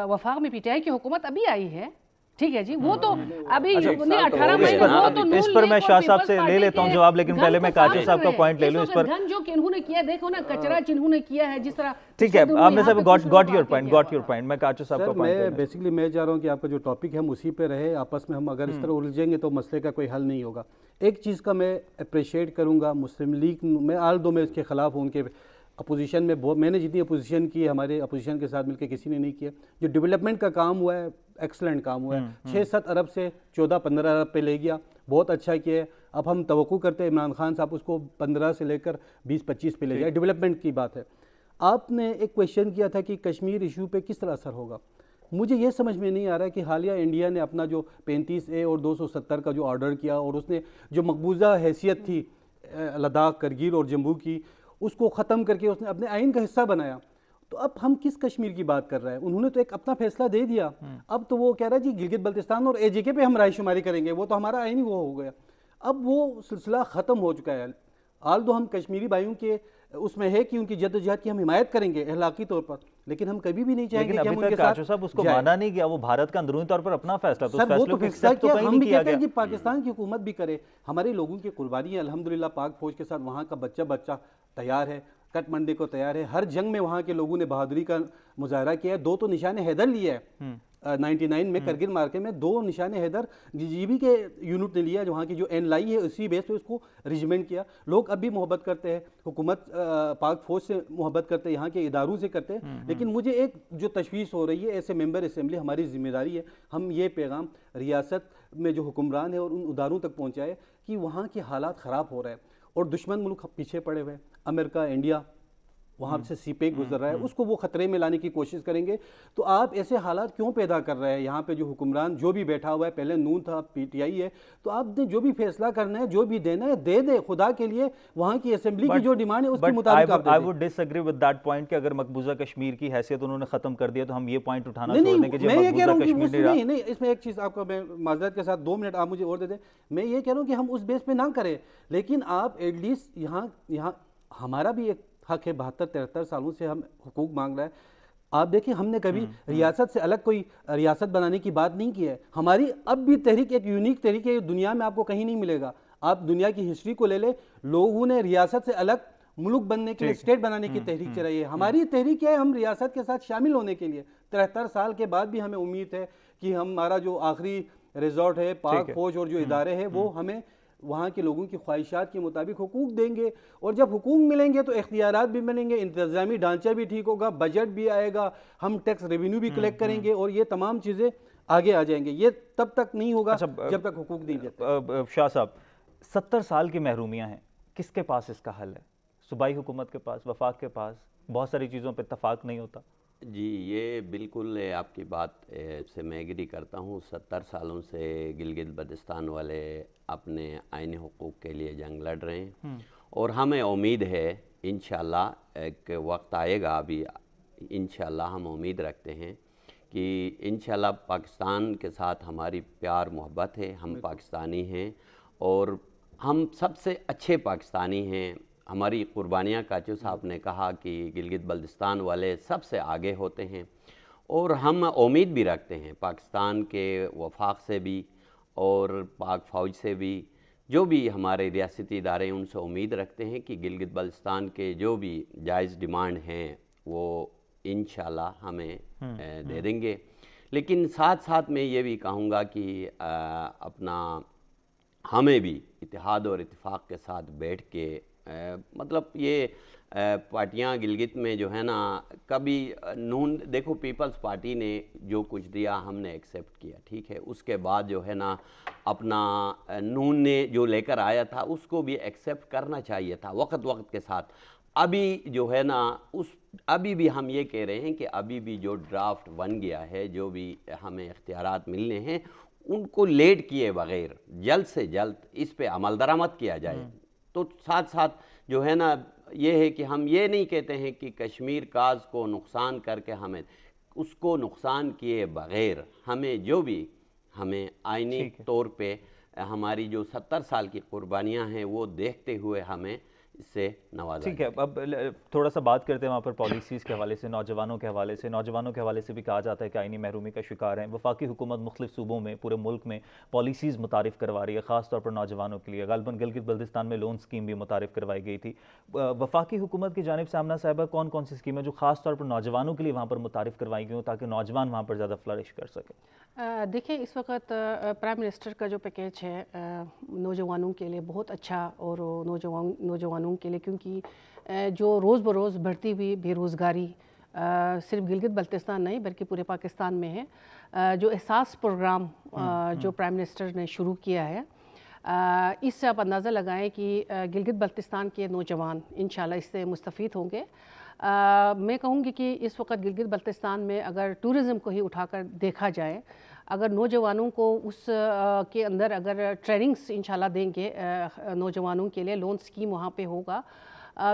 वफाक में पीटीआई की हुकूमत अभी आई है, ठीक है जी। वो तो अभी 18 महीने वो तो इस पर मैं शाह साहब से ले लेता हूं जवाब, लेकिन पहले मैं काजू साहब का पॉइंट ले लूं इस पर। जो इन्होंने किया, देखो ना कचरा जिन्होंने किया है, जिस तरह। ठीक है, आपने सब गॉट योर पॉइंट। मैं काजू साहब का पॉइंट बेसिकली मैं चाह रहा हूं कि आपका जो टॉपिक है हम उसी पे रहे। आपस में हम अगर इस तरह उलझेंगे तो मसले का कोई हल नहीं होगा। एक चीज़ का मैं अप्रिशिएट करूँगा, मुस्लिम लीग में आल दो मैं इसके खिलाफ हूँ, उनके अपोजिशन में बहुत, मैंने जितनी अपोजिशन की हमारे अपोजिशन के साथ मिलकर किसी ने नहीं किया। जो डेवलपमेंट का काम हुआ है, एक्सलेंट काम हुआ है। 6-7 अरब से 14-15 अरब पे ले गया, बहुत अच्छा किया है। अब हम तवक्को करते हैं इमरान खान साहब उसको 15 से लेकर 20-25 पे ले जाए। डेवलपमेंट की बात है। आपने एक क्वेश्चन किया था कि कश्मीर इशू पे किस तरह असर होगा। मुझे ये समझ में नहीं आ रहा है कि हालिया इंडिया ने अपना जो 35A और 270 का जो ऑर्डर किया और उसने जो मकबूजा हैसियत थी लद्दाख, करगिल और जम्मू की, उसको ख़त्म करके उसने अपने आइन का हिस्सा बनाया। तो अब हम किस कश्मीर की बात कर रहे हैं? उन्होंने तो एक अपना फैसला दे दिया। अब तो वो कह रहा है जी गिलगित बल्तिस्तान और AJK पे हम रायशुमारी करेंगे, वो तो हमारा आइन ही वो हो गया। अब वो सिलसिला ख़त्म हो चुका है। आल दो हम कश्मीरी भाइयों के उसमें है कि उनकी जद्दोजहद की हम हिमायत करेंगे अखलाकी तौर पर, लेकिन हम कभी भी नहीं चाहेंगे कि हम उनके साथ साहब उसको माना नहीं गया। वो भारत का अंदरूनी तौर पर अपना फैसला, तो सर वो तो फैसला किया, हम भी कहते हैं कि पाकिस्तान की हुकूमत भी करे। हमारे लोगों की कुर्बानी है अल्हम्दुलिल्लाह, पाक फौज के साथ वहाँ का बच्चा तैयार है, कट मंडे को तैयार है। हर जंग में वहाँ के लोगों ने बहादुरी का मुजाहरा किया है। 2 तो निशान हैदर लिया है, 99 में करगिल मार्के में 2 निशाने हैदर जीबी के यूनिट ने लिया, वहाँ की जो एनलाई है उसी बेस पे उसको रिजमेंट किया। लोग अब भी मोहब्बत करते हैं, हुकूमत पाक फौज से मोहब्बत करते हैं, यहाँ के इदारों से करते हैं। लेकिन मुझे एक जो तशवीश हो रही है, ऐसे मेंबर असेंबली हमारी जिम्मेदारी है हम ये पैगाम रियासत में जो हुक्मरान है और उन इदारों तक पहुँचाए कि वहाँ के हालात ख़राब हो रहे हैं और दुश्मन मुल्क पीछे पड़े हुए हैं। अमेरिका, इंडिया वहाँ से सीपेक गुजर रहा है, उसको वो खतरे में लाने की कोशिश करेंगे। तो आप ऐसे हालात क्यों पैदा कर रहे हैं? यहाँ पे जो हुक्मरान जो भी बैठा हुआ है, पहले नून था, पीटीआई है, तो आपने जो भी फैसला करना है, जो भी देना है दे दे, खुदा के लिए वहाँ की असेंबली की जो डिमांड है उसके मुताबिक आप दे दें। I would disagree with that point कि अगर मकबूजा कश्मीर की हैसियत उन्होंने खत्म कर दिया तो हम ये पॉइंट उठाना छोड़ दें कि मैं ये कह रहा हूँ कि नहीं, इसमें एक चीज़ आपको मैं माजरत के साथ 2 मिनट आप मुझे और दे दें। मैं ये कह रहा हूँ कि हम उस बेस पे ना करें, लेकिन आप एटलीस्ट यहाँ हमारा भी एक हक है, 72-73 सालों से हम हुकूक मांग रहे हैं। आप देखिए हमने कभी रियासत से अलग कोई रियासत बनाने की बात नहीं की है। हमारी अब भी तहरीक एक यूनिक तहरीक है, दुनिया में आपको कहीं नहीं मिलेगा। आप दुनिया की हिस्ट्री को ले ले, लोगों ने रियासत से अलग मुल्क बनने के लिए, स्टेट बनाने की तहरीक चलाई है। हमारी तहरीक है हम रियासत के साथ शामिल होने के लिए। 73 साल के बाद भी हमें उम्मीद है कि हमारा जो आखिरी रिजॉर्ट है पाक फौज और जो इदारे हैं वो हमें वहाँ के लोगों की ख्वाहिशात के मुताबिक हुकूक देंगे, और जब हुकूक मिलेंगे तो इख्तियारात भी मिलेंगे, इंतजामी ढांचा भी ठीक होगा, बजट भी आएगा, हम टैक्स रेवेन्यू भी कलेक्ट करेंगे और ये तमाम चीज़ें आगे आ जाएंगे। ये तब तक नहीं होगा जब तक हुकूक नहीं देते। शाह साहब, 70 साल की महरूमियाँ हैं, किसके पास इसका हल है? सूबाई हुकूमत के पास, वफाक के पास, बहुत सारी चीज़ों पर इत्तफाक नहीं होता। जी, ये बिल्कुल आपकी बात से मैं एग्री करता हूँ। 70 सालों से गिलगित बल्तिस्तान वाले अपने आईनी हुकूक के लिए जंग लड़ रहे हैं और हमें उम्मीद है इंशाअल्लाह एक वक्त आएगा, अभी इंशाअल्लाह हम उम्मीद रखते हैं कि इंशाअल्लाह पाकिस्तान के साथ हमारी प्यार मोहब्बत है, हम पाकिस्तानी हैं और हम सबसे अच्छे पाकिस्तानी हैं। हमारी कुर्बानियाँ काचू साहब ने कहा कि गिलगित बल्तिस्तान वाले सबसे आगे होते हैं और हम उम्मीद भी रखते हैं पाकिस्तान के वफाक से भी और पाक फ़ौज से भी, जो भी हमारे रियासती इदारे हैं उनसे उम्मीद रखते हैं कि गिलगित बल्तिस्तान के जो भी जायज़ डिमांड हैं वो इंशाअल्लाह हमें दे देंगे। लेकिन साथ साथ मैं ये भी कहूँगा कि अपना हमें भी इत्तेहाद और इत्तेफाक के साथ बैठ के मतलब ये पार्टियां गिलगित में जो है ना, कभी नून देखो पीपल्स पार्टी ने जो कुछ दिया हमने एक्सेप्ट किया, ठीक है, उसके बाद जो है ना अपना नून ने जो लेकर आया था उसको भी एक्सेप्ट करना चाहिए था वक्त के साथ। अभी जो है ना अभी भी हम ये कह रहे हैं कि अभी भी जो ड्राफ्ट बन गया है, जो भी हमें इख्तियारात मिलने हैं उनको लेट किए बगैर जल्द से जल्द इस पे अमल दरामद किया जाए। तो साथ साथ जो है ना ये है कि हम ये नहीं कहते हैं कि कश्मीर काज को नुकसान करके हमें उसको नुकसान किए बगैर हमें जो भी हमें आईनी तौर पे हमारी जो 70 साल की कुर्बानियाँ हैं वो देखते हुए हमें इससे नवाजा। ठीक है, अब थोड़ा सा बात करते हैं वहाँ पर पॉलिसीज़ के हवाले से, नौजवानों के हवाले से। नौजवानों के हवाले से भी कहा जाता है कि आईनी महरूमी का शिकार हैं। वफाकी हुकूमत मुख्तलिफ सूबों में पूरे मुल्क में पॉलिसीज़ मुतारिफ़ करवा रही है, ख़ास तौर पर नौजवानों के लिए। ग़ालिबन गिलगित बल्तिस्तान में लोन स्कीम भी मुतारिफ़ करवाई गई थी। वफाकी हुकूमत की जानिब से आमना साहिबा कौन कौन सी स्कीमें जो ख़ास तौर पर नौजवानों के लिए वहाँ पर मुतारिफ़ करवाई गई हों ताकि नौजवान वहाँ पर ज़्यादा फ्लरिश कर सकें? देखिए, इस वक्त प्राइम मिनिस्टर का जो पैकेज है नौजवानों के लिए बहुत अच्छा, और नौजवानों के लिए, क्योंकि जो रोज़ बरोज़ बढ़ती हुई बेरोज़गारी सिर्फ गिलगित बल्तिस्तान नहीं बल्कि पूरे पाकिस्तान में है, जो एहसास प्रोग्राम जो प्राइम मिनिस्टर ने शुरू किया है, इससे आप अंदाज़ा लगाएं कि गिलगित बल्तिस्तान के नौजवान इंशाल्लाह इससे मुस्तफ़ीद होंगे। मैं कहूँगी कि इस वक्त गिलगित बल्तिस्तान में अगर टूरिज़म को ही उठाकर देखा जाए, अगर नौजवानों को उस के अंदर अगर ट्रेनिंग्स इंशाल्लाह देंगे, नौजवानों के लिए लोन स्कीम वहाँ पे होगा,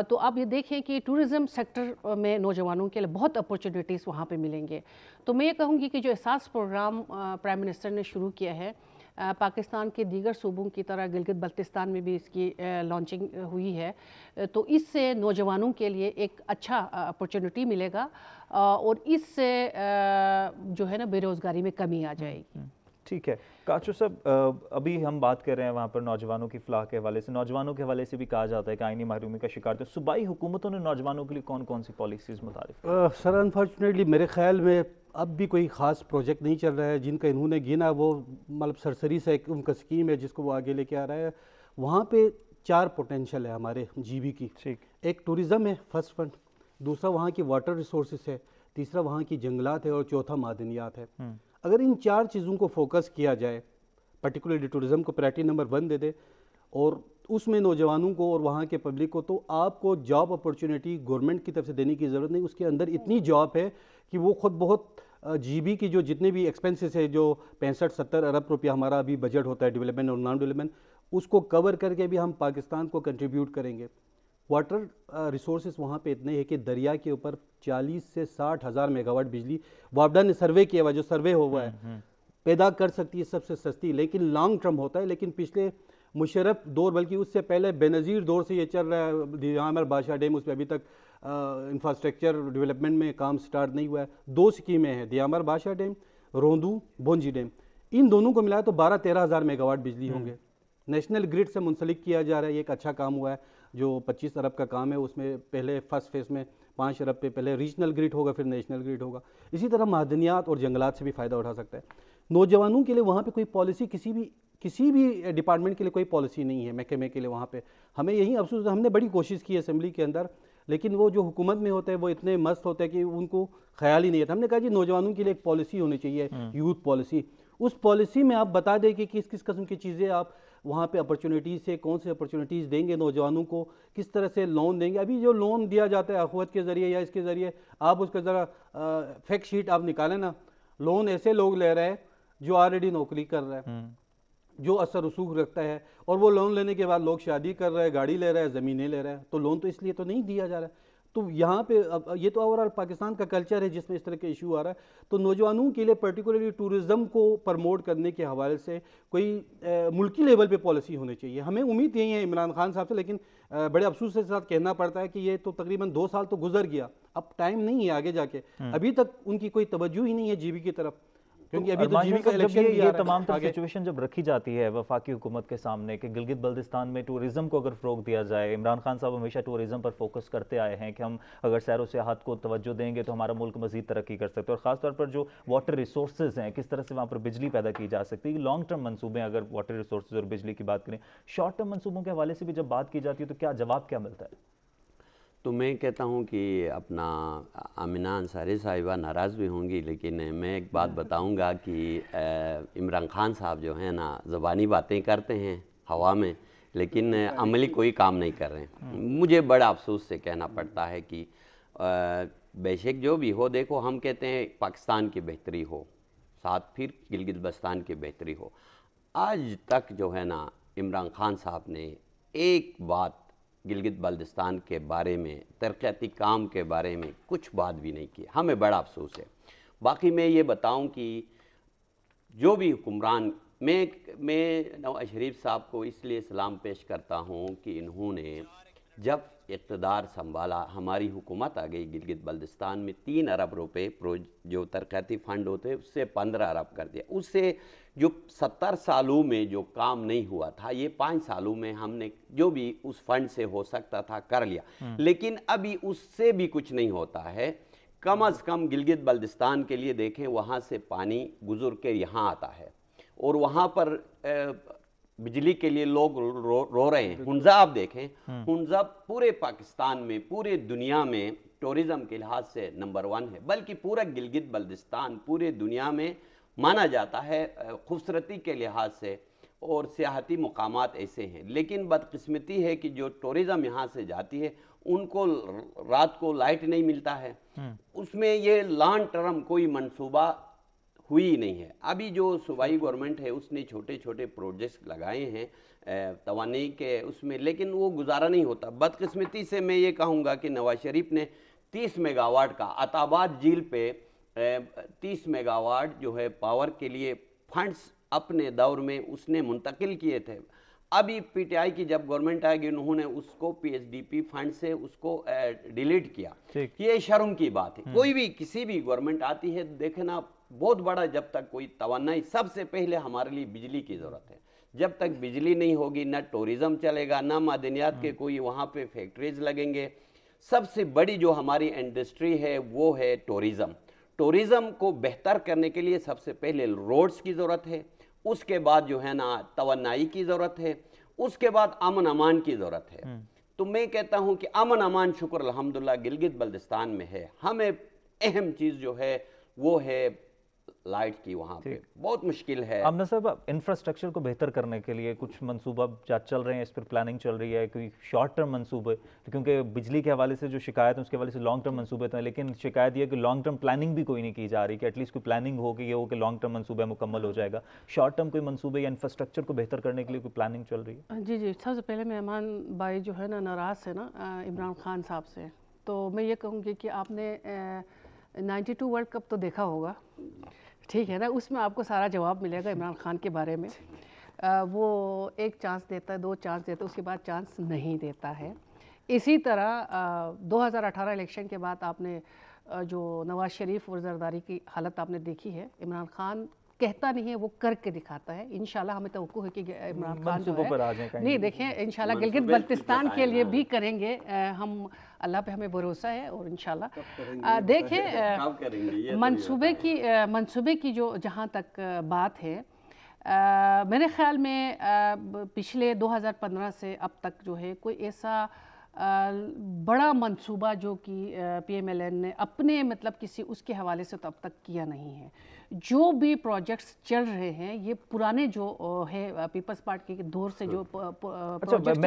तो आप ये देखें कि टूरिज़म सेक्टर में नौजवानों के लिए बहुत अपॉर्चुनिटीज़ वहाँ पे मिलेंगे। तो मैं ये कहूँगी कि जो एहसास प्रोग्राम प्राइम मिनिस्टर ने शुरू किया है, पाकिस्तान के दीगर सूबों की तरह गिलगित बल्तिस्तान में भी इसकी लॉन्चिंग हुई है, तो इससे नौजवानों के लिए एक अच्छा अपॉर्चुनिटी मिलेगा और इससे जो है ना बेरोज़गारी में कमी आ जाएगी। ठीक है काचू साहब, अभी हम बात कर रहे हैं वहाँ पर नौजवानों की फलाह के हवाले से। नौजवानों के हवाले से भी कहा जाता है कि आईनी महरूमी का शिकार थे। सूबाई हुकूमतों ने नौजवानों के लिए कौन कौन सी पॉलिसीज़ मुतारिफ? सर अनफॉर्चुनेटली मेरे ख्याल में अब भी कोई ख़ास प्रोजेक्ट नहीं चल रहा है। जिनका इन्होंने गिना वो मतलब सरसरी से एक उनका स्कीम है जिसको वो आगे लेके आ रहा है। वहाँ पे 4 पोटेंशियल है हमारे जीबी की। ठीक। एक टूरिज़्म है फर्स्ट फंड, दूसरा वहाँ की वाटर रिसोर्सेज है, तीसरा वहाँ की जंगलात है और चौथा मादनियात है। अगर इन 4 चीज़ों को फोकस किया जाए, पर्टिकुलरली टूरिज़्म को प्रायोरिटी नंबर 1 दे दे और उसमें नौजवानों को और वहाँ के पब्लिक को, तो आपको जॉब अपॉर्चुनिटी गवर्नमेंट की तरफ से देने की ज़रूरत नहीं। उसके अंदर इतनी जॉब है कि वो खुद बहुत जीबी की जो जितने भी एक्सपेंसेस है, जो 65-70 अरब रुपया हमारा अभी बजट होता है डेवलपमेंट और नॉन डेवलपमेंट, उसको कवर करके भी हम पाकिस्तान को कंट्रीब्यूट करेंगे। वाटर रिसोर्सेज वहाँ पे इतने हैं कि दरिया के ऊपर 40 से 60 हज़ार मेगावाट बिजली वापडा ने सर्वे किया हुआ, जो सर्वे हुआ है, पैदा कर सकती है सबसे सस्ती, लेकिन लॉन्ग टर्म होता है। लेकिन पिछले मुशर्रफ दौर, बल्कि उससे पहले बेनज़ीर दौर से ये चल रहा है। दियामर बादशाह डैम, उस पर अभी तक इंफ्रास्ट्रक्चर डेवलपमेंट में काम स्टार्ट नहीं हुआ है। 2 स्कीमें हैं, दियामर बादशाह डैम, रोंदू बोंजी डैम, इन दोनों को मिलाया तो 12-13 हज़ार मेगावाट बिजली होंगे। नेशनल ग्रिड से मुंसलिक किया जा रहा है, ये एक अच्छा काम हुआ है। जो 25 अरब का काम है उसमें पहले फर्स्ट फेज़ में 5 अरब पे पहले रीजनल ग्रिड होगा, फिर नेशनल ग्रिड होगा। इसी तरह मादनियात और जंगलात से भी फ़ायदा उठा सकता है। नौजवानों के लिए वहाँ पे कोई पॉलिसी, किसी भी डिपार्टमेंट के लिए कोई पॉलिसी नहीं है, महकमे के लिए वहाँ पे। हमें यही अफसोस, हमने बड़ी कोशिश की असेंबली के अंदर, लेकिन वो जो हुकूमत में होते हैं वो इतने मस्त होते हैं कि उनको ख्याल ही नहीं है। हमने कहा जी नौजवानों के लिए एक पॉलिसी होनी चाहिए, यूथ पॉलिसी। उस पॉलिसी में आप बता दें कि किस किस किस्म की चीज़ें आप वहाँ पे अपॉर्चुनिटीज़ से कौन से अपॉर्चुनिटीज़ देंगे नौजवानों को, किस तरह से लोन देंगे। अभी जो लोन दिया जाता है अखवत के ज़रिए या इसके ज़रिए, आप उसका ज़रा फैक्ट शीट आप निकालें ना, लोन ऐसे लोग ले रहे हैं जो ऑलरेडी नौकरी कर रहे हैं, जो असर रसूख रखता है, और वो लोन लेने के बाद लोग शादी कर रहे हैं, गाड़ी ले रहे हैं, ज़मीनें ले रहे हैं। तो लोन तो इसलिए तो नहीं दिया जा रहा है। तो यहाँ पे अब ये तो ओवरऑल पाकिस्तान का कल्चर है जिसमें इस तरह के इशू आ रहा है। तो नौजवानों के लिए पर्टिकुलरली टूरिज़्म को प्रमोट करने के हवाले से कोई मुल्की लेवल पे पॉलिसी होनी चाहिए। हमें उम्मीद यही है इमरान खान साहब से, लेकिन बड़े अफसोस के साथ कहना पड़ता है कि ये तो तकरीबन 2 साल तो गुजर गया, अब टाइम नहीं है आगे जाके। अभी तक उनकी कोई तवज्जो ही नहीं है जीबी की तरफ, क्योंकि अभी तो जीबी का इलेक्शन भी आ रहा है। तमाम तरह सिचुएशन जब रखी जाती है वफाकी हुकूमत के सामने कि गिलगित बल्तिस्तान में टूरिज्म को अगर फ़रोग दिया जाए, इमरान खान साहब हमेशा टूरिज्म पर फोकस करते आए हैं कि हम अगर सैर व सियाहत को तवज्जो देंगे तो हमारा मुल्क मजीद तरक्की कर सकते हैं, और ख़ासतौर पर जो वाटर रिसोर्सेज हैं किस तरह से वहाँ पर बिजली पैदा की जा सकती है। लॉन्ग टर्म मनसूबे, अगर वाटर रिसोर्सेज और बिजली की बात करें, शॉर्ट टर्म मनसूबों के हवाले से भी जब बात की जाती है तो क्या जवाब क्या मिलता है? तो मैं कहता हूँ कि अपना आमिना अंसारी साहिबा नाराज़ भी होंगी, लेकिन मैं एक बात बताऊँगा कि इमरान खान साहब जो हैं ना, ज़बानी बातें करते हैं हवा में, लेकिन अमली कोई काम नहीं कर रहे हैं। मुझे बड़ा अफसोस से कहना पड़ता है कि बेशक जो भी हो, देखो हम कहते हैं पाकिस्तान की बेहतरी हो, साथ फिर गिलगित बल्तिस्तान की बेहतरी हो। आज तक जो है ना इमरान खान साहब ने एक बात गिलगित बल्तिस्तान के बारे में, तरक्याती काम के बारे में कुछ बात भी नहीं की। हमें बड़ा अफसोस है। बाकी मैं ये बताऊं कि जो भी हुक्मरान, मैं नवाज शरीफ साहब को इसलिए सलाम पेश करता हूं कि इन्होंने जब इक़्तिदार संभाला, हमारी हुकूमत आ गई गिलगित बल्तिस्तान में 3 अरब रुपए जो तरक्याती फ़ंड होते हैं उससे 15 अरब कर दिया। उससे जो 70 सालों में जो काम नहीं हुआ था, ये 5 सालों में हमने जो भी उस फंड से हो सकता था कर लिया। लेकिन अभी उससे भी कुछ नहीं होता है। कम अज़ कम गिलगित बल्तिस्तान के लिए देखें, वहाँ से पानी गुजर के यहाँ आता है और वहाँ पर बिजली के लिए लोग रो रहे हैं। हुंजा आप देखें, हुंजा पूरे पाकिस्तान में, पूरे दुनिया में टूरिज़्म के लिहाज से नंबर 1 है, बल्कि पूरा गिलगित बल्तिस्तान पूरे दुनिया में माना जाता है खूबसूरती के लिहाज से, और सियाहती मकामात ऐसे हैं। लेकिन बदकिस्मती है कि जो टूरिज़्म यहाँ से जाती है उनको रात को लाइट नहीं मिलता है। उसमें ये लॉन्ग टर्म कोई मंसूबा हुई नहीं है। अभी जो सूबाई गवर्नमेंट है उसने छोटे छोटे प्रोजेक्ट्स लगाए हैं तवानी के उसमें, लेकिन वो गुजारा नहीं होता। बदकिस्मती से मैं ये कहूँगा कि नवाज शरीफ ने 30 मेगावाट का अताबाद झील पे 30 मेगावाट जो है पावर के लिए फंड्स अपने दौर में उसने मुंतकिल किए थे। अभी पीटीआई की जब गवर्नमेंट आएगी उन्होंने उसको पीएचडीपी फंड से उसको डिलीट किया। ये शर्म की बात है। कोई भी किसी भी गवर्नमेंट आती है, देखना बहुत बड़ा, जब तक कोई तवन्नाई, सबसे पहले हमारे लिए बिजली की ज़रूरत है। जब तक बिजली नहीं होगी ना टूरिज़्म चलेगा, ना मादनियात के कोई वहाँ पे फैक्ट्रीज लगेंगे। सबसे बड़ी जो हमारी इंडस्ट्री है वो है टूरिज़्म। टूरिज़्म को बेहतर करने के लिए सबसे पहले रोड्स की ज़रूरत है, उसके बाद जो है ना तवन्नाई की ज़रूरत है, उसके बाद अमन अमान की ज़रूरत है। तो मैं कहता हूँ कि अमन अमान शुक्र अल्हम्दुलिल्लाह गिलगित बल्तिस्तान में है। हमें अहम चीज़ जो है वो है लाइट की, वहाँ पे बहुत मुश्किल है। आमना साहब, इंफ्रास्ट्रक्चर को बेहतर करने के लिए कुछ मंसूबा चल रहे हैं, इस पर प्लानिंग चल रही है, कोई शॉर्ट टर्म मंसूबे, क्योंकि बिजली के हवाले से जो शिकायत है उसके हवाले से लॉन्ग टर्म मंसूबे तो हैं, लेकिन शिकायत ये है कि लॉन्ग टर्म प्लानिंग भी कोई नहीं की जा रही कि एटलीस्ट कोई प्लानिंग हो कि ये हो कि लॉन्ग टर्म मंसूबा मुकम्मल हो जाएगा। शॉर्ट टर्म कोई मंसूबे या इंफ्रास्ट्रक्चर को बेहतर करने के लिए कोई प्लानिंग चल रही है? जी जी, सबसे पहले मेहमान भाई जो है ना नाराज़ है ना इमरान खान साहब से, तो मैं ये कहूँगी कि आपने 92 वर्ल्ड कप तो देखा होगा, ठीक है ना, उसमें आपको सारा जवाब मिलेगा इमरान खान के बारे में। वो एक चांस देता है, 2 चांस देता है, उसके बाद चांस नहीं देता है। इसी तरह 2018 इलेक्शन के बाद आपने जो नवाज शरीफ और जरदारी की हालत आपने देखी है। इमरान खान कहता नहीं है, वो करके दिखाता है। इंशाल्लाह हमें तवक्को है कि इमरान खान जो है नहीं, देखें इंशाल्लाह गिलगित बल्तिस्तान के लिए भी करेंगे हम, अल्लाह पे हमें भरोसा है। और इंशाल्लाह देखें मंसूबे की जो जहाँ तक बात है, मेरे ख्याल में पिछले 2015 से अब तक जो है कोई ऐसा बड़ा मंसूबा जो कि PMLN ने अपने मतलब किसी उसके हवाले से तो अब तक किया नहीं है। जो भी प्रोजेक्ट्स चल रहे हैं ये पुराने जो है पीपल्स पार्टी के दौर से जो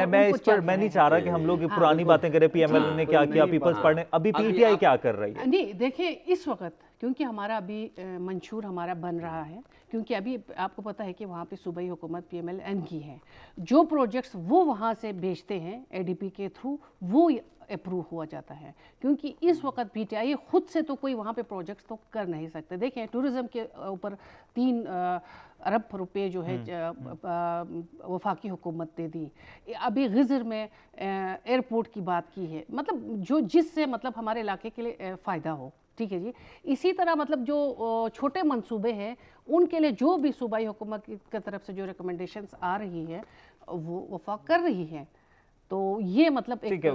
मैं इस पर मैं नहीं चाह रहा कि हम लोग पुरानी बातें करें, PMLN ने क्या किया, पीपल्स पार्टी ने, अभी PTI क्या कर रही है। नहीं देखिए, इस वक्त क्योंकि हमारा अभी मंशूर हमारा बन रहा है, क्योंकि अभी आपको पता है कि वहाँ पे सूबाई हुकूमत PMLN की है, जो प्रोजेक्ट्स वो वहाँ से भेजते हैं ADP के थ्रू वो अप्रूव हुआ जाता है, क्योंकि इस वक्त PTI खुद से तो कोई वहाँ पे प्रोजेक्ट्स तो कर नहीं सकते। देखें टूरिज़्म के ऊपर 3 अरब रुपए जो है वफाकी हुकूमत दे दी। अभी गिज़र में एयरपोर्ट की बात की है, मतलब जो जिससे मतलब हमारे इलाके के लिए फ़ायदा हो, ठीक है जी। इसी तरह मतलब जो छोटे मंसूबे हैं उनके लिए जो भी सूबाई हुकूमत की तरफ से जो रिकमेंडेशंस आ रही है वो वफाक कर रही है, तो ये मतलब ठीक है।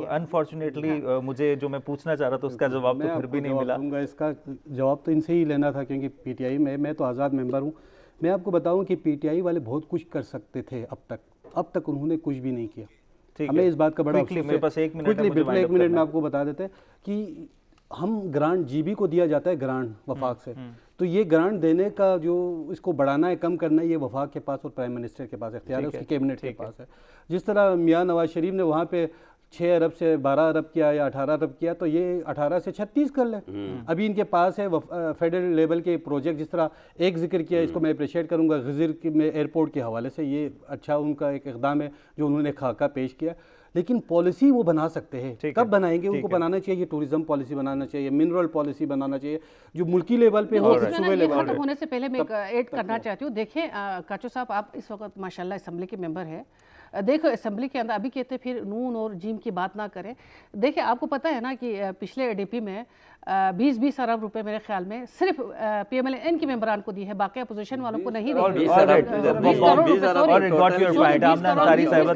अनफॉर्चुनेटली मुझे जो मैं पूछना चाह रहा था उसका जवाब तो फिर भी नहीं मिला। इसका जवाब तो इनसे ही लेना था, क्योंकि PTI में मैं तो आज़ाद मेंबर हूँ। मैं आपको बताऊं कि PTI वाले बहुत कुछ कर सकते थे अब तक उन्होंने कुछ भी नहीं किया। हमें इस बात का बड़ा अफसोस है। बस एक मिनट में आपको बता देते हैं कि हम ग्रांट GB को दिया जाता है, ग्रांट वफाक से, तो ये ग्रांट देने का जो इसको बढ़ाना है कम करना है ये वफाक के पास और प्राइम मिनिस्टर के पास इख्तियार है, उसकी कैबिनेट के पास है। जिस तरह मियाँ नवाज शरीफ ने वहाँ पे 6 अरब से 12 अरब किया या 18 अरब किया, तो ये 18 से 36 कर ले। अभी इनके पास है फेडरल लेवल के प्रोजेक्ट, जिस तरह एक जिक्र किया, इसको मैं अप्रिशिएट करूँगा गिज़र में एयरपोर्ट के हवाले से, ये अच्छा उनका एक इक़दाम है जो उन्होंने खाका पेश किया। लेकिन पॉलिसी वो बना सकते हैं, कब बनाएंगे उनको बनाना चाहिए, टूरिज्म पॉलिसी बनाना चाहिए, मिनरल पॉलिसी बनाना चाहिए जो मुल्की लेवल पे हो, सूबे लेवल पे। होने से पहले मैं ऐड करना चाहती हूँ। देखें काचो साहब, आप इस वक्त माशाल्लाह असेंबली के मेंबर हैं। देखो असेंबली के अंदर अभी कहते फिर नून और जीम की बात ना करें। देखिए आपको पता है ना कि पिछले ADP में 20-20 अरब रुपए मेरे ख्याल में सिर्फ PMLN के मेंबरान को दी है, बाकी अपोजिशन वालों को नहीं दी।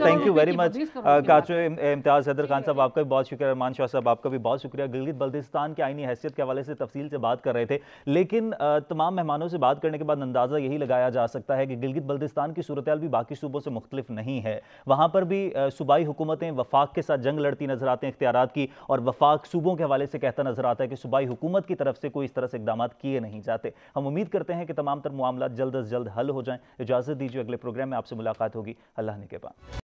थैंक यू वेरी मच काचो इम्तियाज हैदर खान साहब, आपका भी बहुत शुक्रिया। रहमान शाह साहब, आपका भी बहुत शुक्रिया। गिलगित बल्तिस्तान की आईनी हैसियत के हवाले से तफसील से बात कर रहे थे, लेकिन तमाम मेहमानों से बात करने के बाद अंदाज़ा यही लगाया जा सकता है कि गिलगित बल्तिस्तान की सूरत हाल भी बाकी सूबों से मुख्तलिफ नहीं है। वहाँ पर भी सूबाई हुकूमतें वफाक के साथ जंग लड़ती नजर आते हैं इख्तियारात की, और वफाक सूबों के हवाले से कहता नजर आता है कि सूबाई हुकूमत की तरफ से कोई इस तरह से इकदाम किए नहीं जाते। हम उम्मीद करते हैं कि तमाम तर मामला जल्द अज जल्द हल हो जाएं। इजाज़त दीजिए, अगले प्रोग्राम में आपसे मुलाकात होगी। अल्लाह ने के बाद।